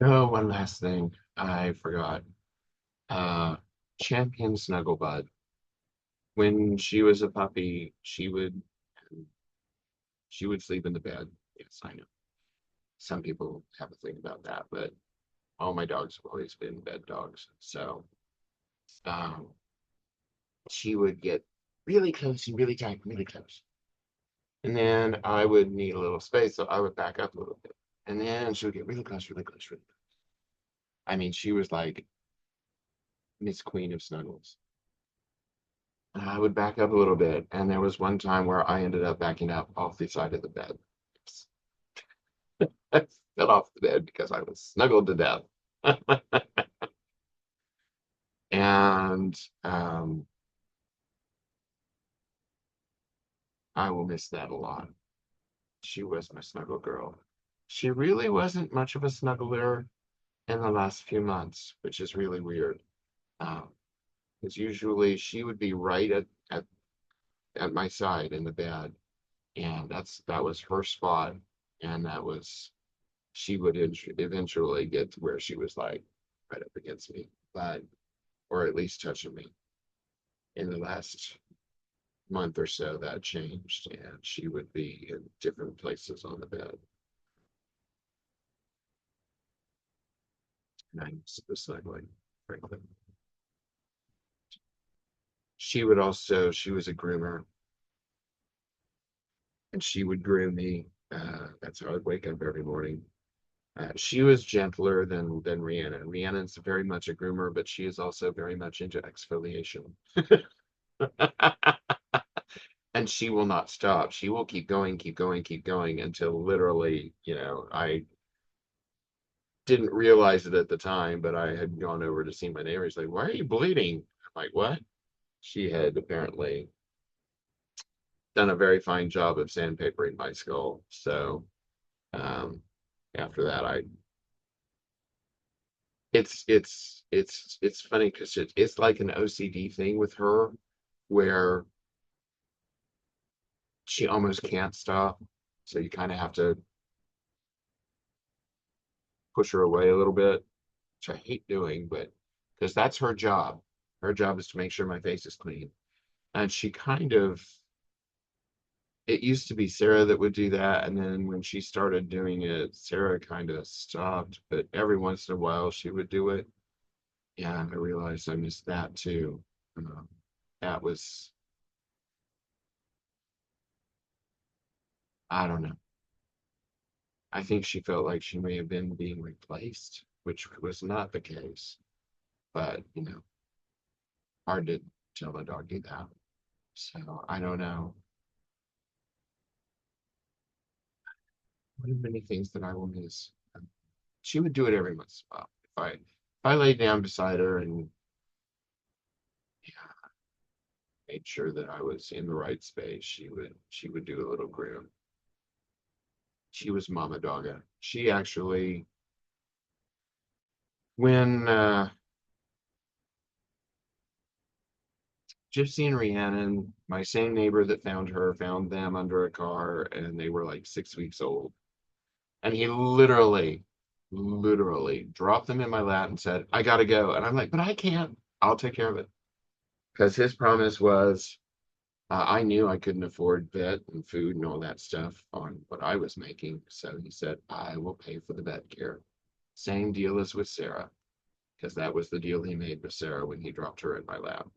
Oh, one last thing. I forgot. Uh, Champion Snugglebud. When she was a puppy, she would sleep in the bed. Yes, I know. Some people have a thing about that, but all my dogs have always been bed dogs. So um, she would get really close and really tight, really close. And then I would need a little space, so I would back up a little bit. And then she would get really close, really close, really close. I mean, she was like Miss Queen of Snuggles. And I would back up a little bit. And there was one time where I ended up backing up off the side of the bed. I fell off the bed because I was snuggled to death. And I will miss that a lot. She was my snuggle girl. She really wasn't much of a snuggler in the last few months, which is really weird. Um, because usually she would be right at my side in the bed, and that was her spot, and that was she would eventually get to where she was like right up against me, but or at least touching me. In the last month or so, that changed, and she would be in different places on the bed. And I'm just snuggling, frankly. She was a groomer, and she would groom me. That's how I'd wake up every morning. She was gentler than Rhiannon. Rhiannon's very much a groomer, but she is also very much into exfoliation. And she will not stop. She will keep going, keep going, keep going until literally, I didn't realize it at the time, but I had gone over to see my neighbor. He's like, "Why are you bleeding?" I'm like, "What?" She had apparently done a very fine job of sandpapering my skull. So um, after that, it's funny because it's like an OCD thing with her where she almost can't stop. So you kind of have to push her away a little bit, which I hate doing, but because that's her job. Her job is to make sure my face is clean. And she kind of, it used to be Sarah that would do that. And then when she started doing it, Sarah kind of stopped, but every once in a while she would do it. Yeah, I realized I missed that too. Um, that was, I don't know. I think she felt like she may have been being replaced, which was not the case. But, hard to tell a doggy that. So I don't know. One of many things that I will miss. She would do it every once in a while. If I laid down beside her and yeah, made sure that I was in the right space, she would do a little groom. She was Mama Dogga. She actually when Gypsy and Rhiannon, my same neighbor that found her, found them under a car, and they were like 6 weeks old. And he literally dropped them in my lap and said, "I gotta go." And I'm like, "But I can't. I'll take care of it." Because his promise was, I knew I couldn't afford vet and food and all that stuff on what I was making. So he said, "I will pay for the vet care." Same deal as with Sarah, because that was the deal he made with Sarah when he dropped her in my lap.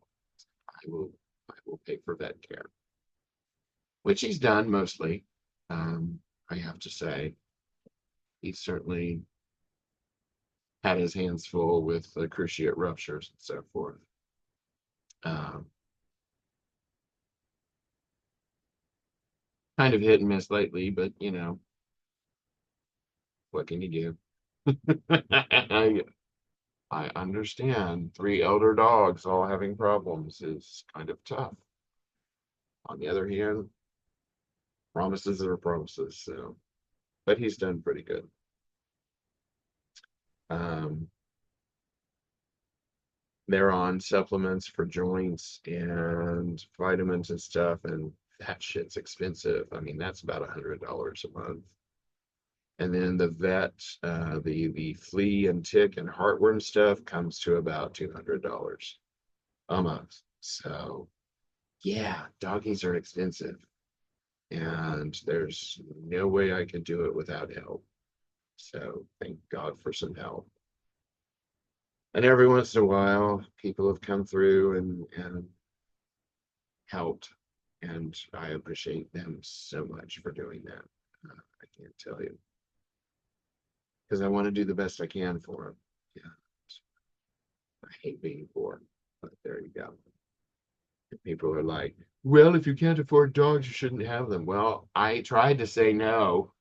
I will, I will pay for vet care, which he's done mostly. I have to say, he's certainly had his hands full with the cruciate ruptures and so forth. Um, kind of hit and miss lately, but what can you do? I understand 3 elder dogs all having problems is kind of tough. On the other hand, promises are promises, so but he's done pretty good. Um, they're on supplements for joints and vitamins and stuff, and that shit's expensive. I mean, that's about $100 a month. And then the vet, the flea and tick and heartworm stuff comes to about $200 almost. So yeah, doggies are expensive, and there's no way I could do it without help. So thank God for some help. And every once in a while, people have come through and helped, and I appreciate them so much for doing that. I can't tell you, because I want to do the best I can for them. Yeah, I hate being poor, but there you go. And people are like, well, if you can't afford dogs, you shouldn't have them. Well, I tried to say no.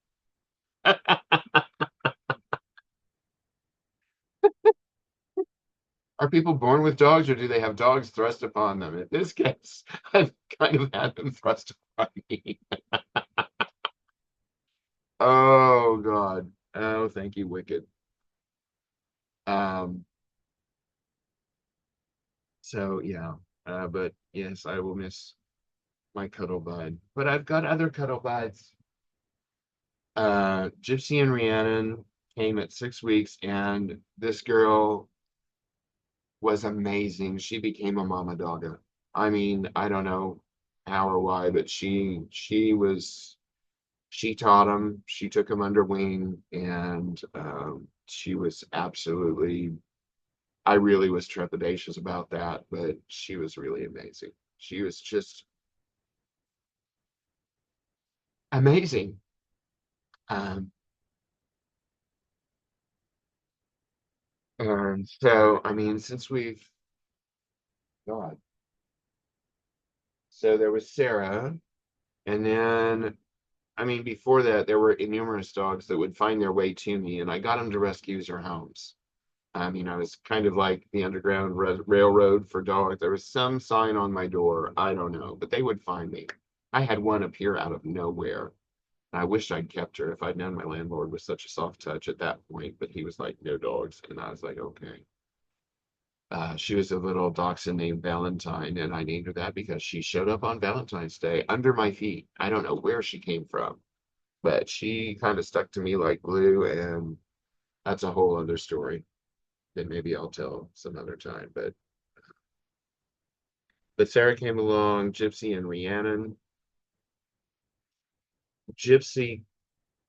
Are people born with dogs, or do they have dogs thrust upon them? In this case, I've kind of had them thrust upon me. Oh God. Oh, thank you, Wicked. Um, so yeah. But yes, I will miss my cuddle bud. But I've got other cuddle buds. Gypsy and Rhiannon came at 6 weeks, and this girl was amazing. She became a mama dogga. I mean, I don't know how or why, but she taught him. She took him under wing, and she was absolutely. I really was trepidatious about that, but she was really amazing. She was just amazing. Um, and so, I mean, since we've God, so there was Sarah, and then I mean, before that, there were numerous dogs that would find their way to me, and I got them to rescues or homes. I mean, I was kind of like the underground railroad for dogs. There was some sign on my door. I don't know, but they would find me. I had one appear out of nowhere. I wished I'd kept her if I'd known my landlord was such a soft touch at that point, but he was like, no dogs. And I was like, okay. She was a little dachshund named Valentine, and I named her that because she showed up on Valentine's Day under my feet. I don't know where she came from, but she kind of stuck to me like glue, and that's a whole other story that maybe I'll tell some other time. But Sarah came along, Gypsy and Rhiannon. Gypsy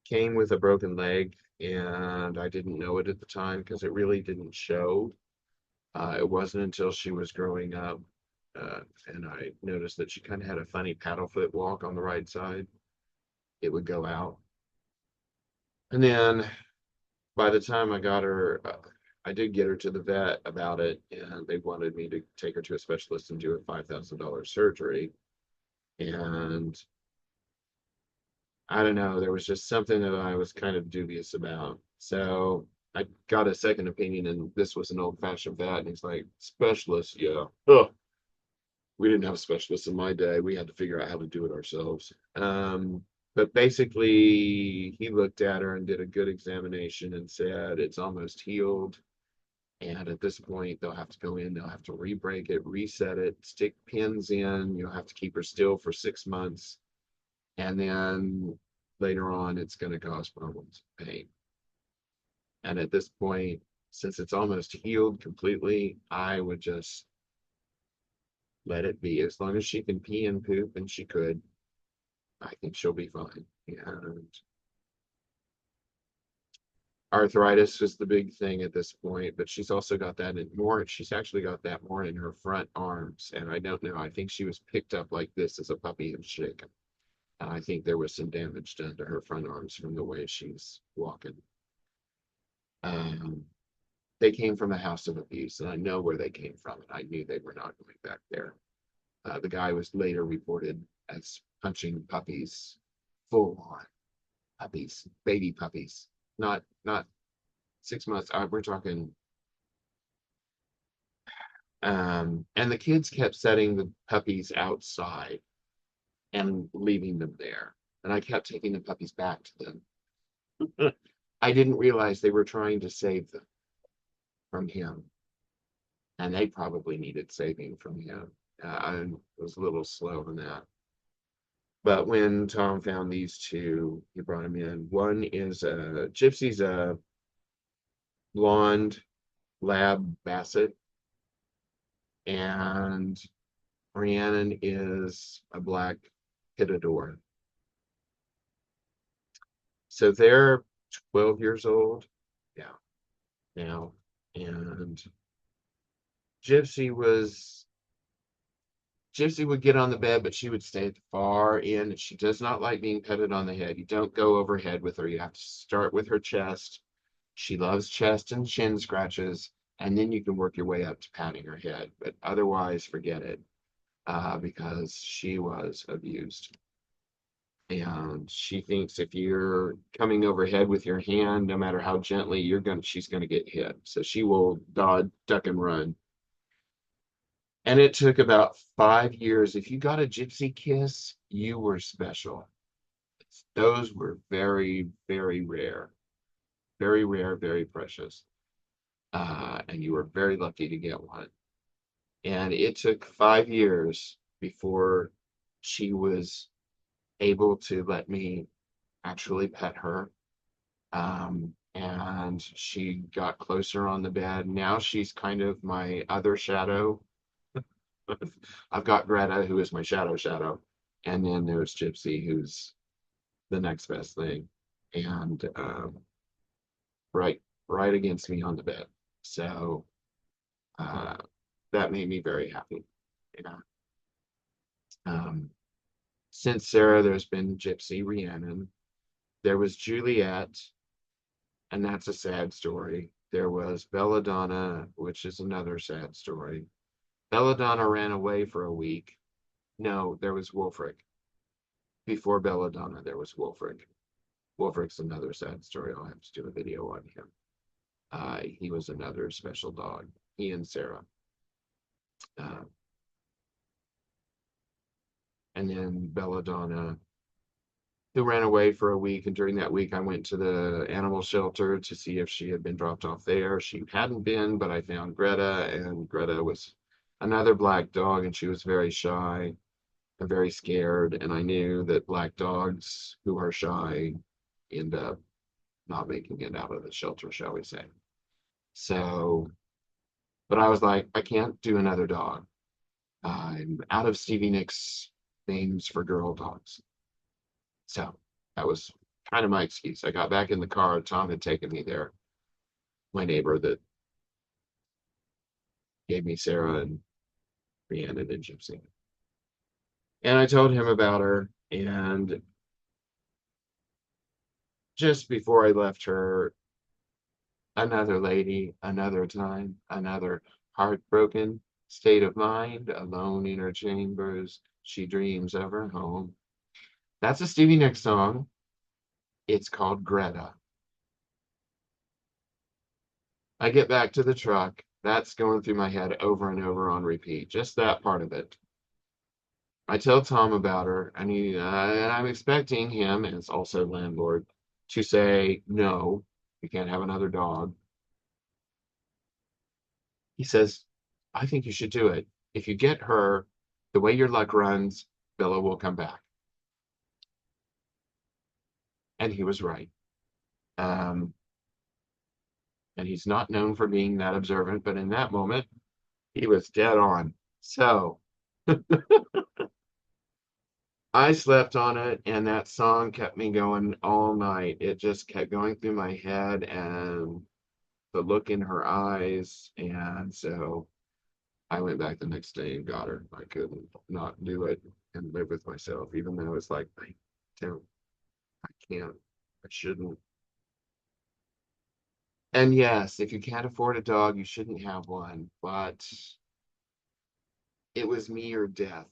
came with a broken leg, and I didn't know it at the time because it really didn't show. It wasn't until she was growing up, and I noticed that she kind of had a funny paddle foot walk on the right side. It would go out. And then by the time I got her, I did get her to the vet about it, and they wanted me to take her to a specialist and do a $5,000 surgery. And I don't know, there was just something that I was kind of dubious about. So I got a second opinion, and this was an old-fashioned vet, and he's like, specialist, yeah. Ugh. We didn't have specialists in my day. We had to figure out how to do it ourselves. But basically, he looked at her and did a good examination and said it's almost healed. And at this point, they'll have to go in, they'll have to re-break it, reset it, stick pins in. You'll have to keep her still for 6 months. And then later on, it's going to cause problems, pain. And at this point, since it's almost healed completely, I would just let it be. As long as she can pee and poop, and she could, I think she'll be fine. And arthritis is the big thing at this point, but she's also got that in more. She's actually got that more in her front arms. And I don't know. I think she was picked up like this as a puppy and shaken. And I think there was some damage done to her front arms from the way she's walking. Um, they came from a house of abuse, and I know where they came from, and I knew they were not going back there. The guy was later reported as punching puppies, full on puppies, baby puppies, not 6 months. We're talking. And the kids kept setting the puppies outside and leaving them there, and I kept taking the puppies back to them. I didn't realize they were trying to save them from him, and they probably needed saving from him. I was a little slow on that. But when Tom found these two, he brought them in. One is Gypsy's a blonde lab basset, and Rhiannon is a black pitador. So they're 12 years old. Yeah, now. And Gypsy was Gypsy would get on the bed, but she would stay at the far end, and she does not like being petted on the head. You don't go overhead with her. You have to start with her chest. She loves chest and chin scratches, and then you can work your way up to patting her head. But otherwise, forget it, because she was abused. And she thinks if you're coming overhead with your hand, no matter how gently, she's gonna get hit. So she will dodge, duck, and run. And it took about 5 years. If you got a gypsy kiss, you were special. Those were very, very rare, very precious. And you were very lucky to get one. And it took 5 years before she was able to let me actually pet her. And she got closer on the bed. Now she's kind of my other shadow. I've got Greta, who is my shadow, and then there's Gypsy, who's the next best thing, and right, right against me on the bed. So uh, that made me very happy. Yeah. Um, since Sarah, there's been Gypsy, Rhiannon. There was Juliet, and that's a sad story. There was Belladonna, which is another sad story. Belladonna ran away for a week. No, there was Wolfric. Before Belladonna, there was Wolfric. Wolfric's another sad story. I'll have to do a video on him. He was another special dog. He and Sara. Uh, and then Belladonna, who ran away for a week. And during that week, I went to the animal shelter to see if she had been dropped off there. She hadn't been, but I found Greta, and Greta was another black dog, and she was very shy and very scared. And I knew that black dogs who are shy end up not making it out of the shelter, shall we say. So, but I was like, I can't do another dog. I'm out of Stevie Nicks names for girl dogs. So that was kind of my excuse. I got back in the car. Tom had taken me there, my neighbor that gave me Sara and Rhiannon and Gypsy. And I told him about her. And just before I left her, another lady, another time, another heartbroken state of mind, alone in her chambers, she dreams of her home. That's a Stevie Nicks song. It's called Greta. I get back to the truck. That's going through my head over and over on repeat, just that part of it. I tell Tom about her, and I'm expecting him, as also landlord, to say, no, you can't have another dog. He says, I think you should do it. If you get her, the way your luck runs, Bella will come back. And he was right. Um, and he's not known for being that observant, but in that moment, he was dead on. So I slept on it, and that song kept me going all night. It just kept going through my head, and the look in her eyes. And so I went back the next day and got her. I couldn't not do it and live with myself, even though it's like, I don't, I can't, I shouldn't. And yes, if you can't afford a dog, you shouldn't have one. But it was me or death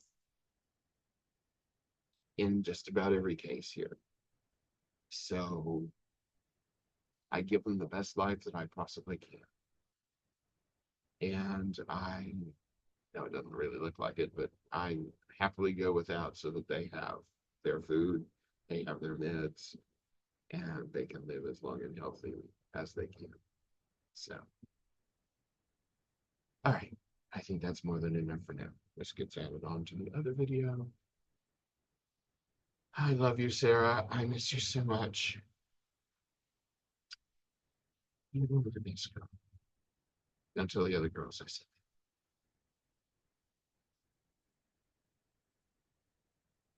in just about every case here. So I give them the best life that I possibly can. And I know it doesn't really look like it, but I happily go without so that they have their food, they have their meds, and they can live as long and healthy as they can. So, all right. I think that's more than enough for now. Let's get added on to the other video. I love you, Sarah. I miss you so much. You're the best girl. Don't tell the other girls I said